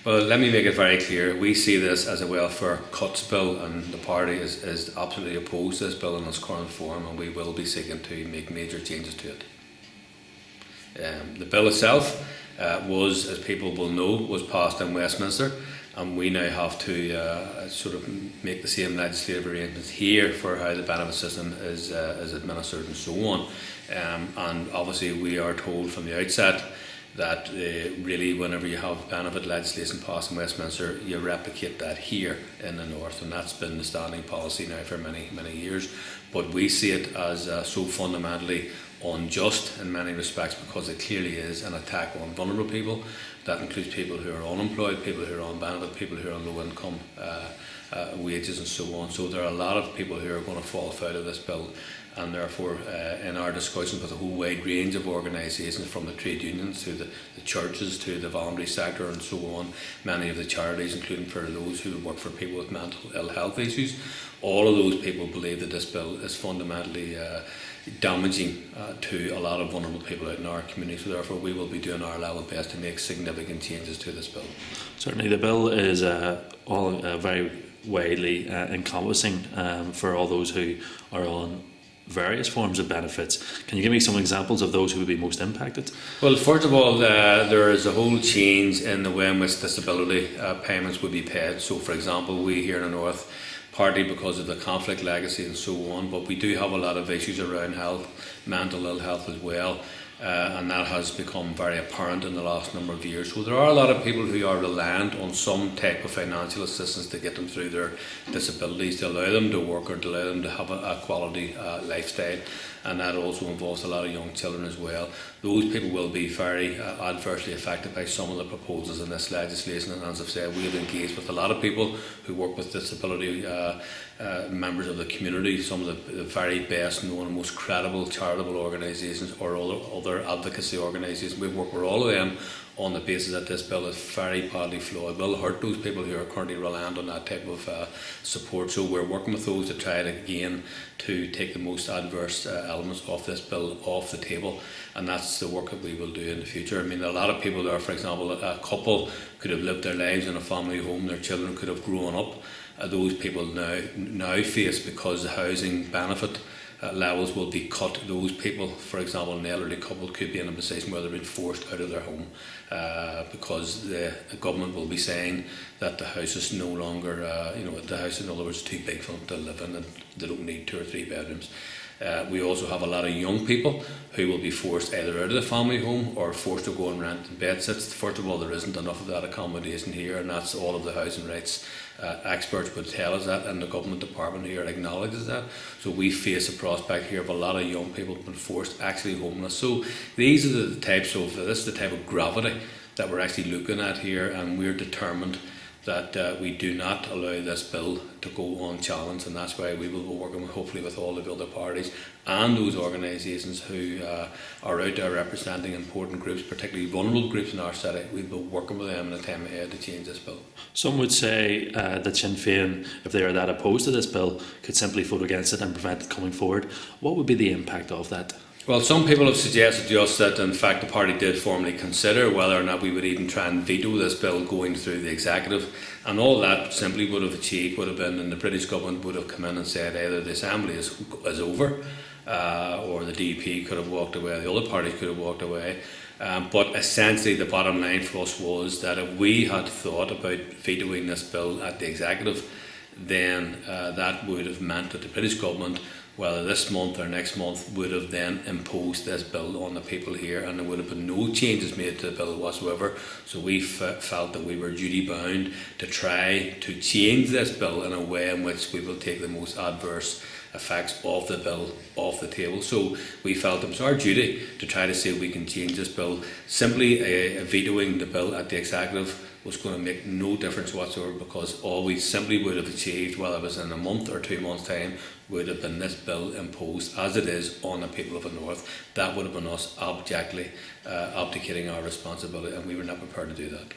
Well, let me make it very clear. We see this as a welfare cuts bill, and the party is absolutely opposed to this bill in its current form, and we will be seeking to make major changes to it. The bill itself was, as people will know, was passed in Westminster, and we now have to sort of make the same legislative arrangements here for how the benefit system is administered and so on. And obviously we are told from the outset that really whenever you have benefit legislation passed in Westminster, you replicate that here in the North, and that's been the standing policy now for many, many years. But we see it as so fundamentally unjust in many respects, because it clearly is an attack on vulnerable people. That includes people who are unemployed, people who are on benefit, people who are on low income wages and so on. So there are a lot of people who are going to fall foul of this bill, and therefore in our discussions with a whole wide range of organisations, from the trade unions to the churches to the voluntary sector and so on, many of the charities, including for those who work for people with mental ill health issues, all of those people believe that this bill is fundamentally damaging to a lot of vulnerable people out in our community. So therefore we will be doing our level best to make significant changes to this bill. Certainly the bill is all very widely encompassing for all those who are on various forms of benefits. Can you give me some examples of those who would be most impacted? Well, first of all, there is a whole change in the way in which disability payments would be paid. So for example, we here in the North, partly because of the conflict legacy and so on, but we do have a lot of issues around health, mental ill health as well, and that has become very apparent in the last number of years. So there are a lot of people who are reliant on some type of financial assistance to get them through their disabilities, to allow them to work or to allow them to have a quality lifestyle, and that also involves a lot of young children as well. Those people will be very adversely affected by some of the proposals in this legislation, and as I've said, we have engaged with a lot of people who work with disability members of the community, some of the very best known and most credible charitable organisations or other advocacy organisations. We've worked with all of them on the basis that this bill is very badly flawed. It will hurt those people who are currently reliant on that type of support. So we're working with those to try to take the most adverse elements of this bill off the table, and that's the work that we will do in the future. I mean, a lot of people there, for example, a couple could have lived their lives in a family home, their children could have grown up. Those people now face, because the housing benefit levels will be cut, those people, for example, an elderly couple could be in a position where they're being forced out of their home because the government will be saying that the house is no longer, the house in other words is too big for them to live in, and they don't need 2 or 3 bedrooms. We also have a lot of young people who will be forced either out of the family home or forced to go and rent in bed sits. First of all, there isn't enough of that accommodation here, and that's all of the housing rights experts would tell us that, and the government department here acknowledges that. So we face a prospect here of a lot of young people being forced actually homeless. So these are the types of, this is the type of gravity that we're actually looking at here, and we're determined that we do not allow this bill to go unchallenged, and that's why we will be working hopefully with all the other parties and those organisations who are out there representing important groups, particularly vulnerable groups in our city. We'll be working with them in the time ahead to change this bill. Some would say that Sinn Féin, if they are that opposed to this bill, could simply vote against it and prevent it coming forward. What would be the impact of that? Well, some people have suggested to us that in fact the party did formally consider whether or not we would even try and veto this bill going through the executive, and all that simply would have achieved would have been, and the British government would have come in and said either the Assembly is over or the DUP could have walked away, the other parties could have walked away. But essentially the bottom line for us was that if we had thought about vetoing this bill at the executive, then that would have meant that the British government, whether this month or next month, would have then imposed this bill on the people here, and there would have been no changes made to the bill whatsoever. So we felt that we were duty bound to try to change this bill in a way in which we will take the most adverse effects of the bill off the table. So we felt it was our duty to try to see if we can change this bill. Simply vetoing the bill at the executive was going to make no difference whatsoever, because all we simply would have achieved, whether it was in a month or 2 months' time, would have been this bill imposed as it is on the people of the North. That would have been us abjectly abdicating our responsibility, and we were not prepared to do that.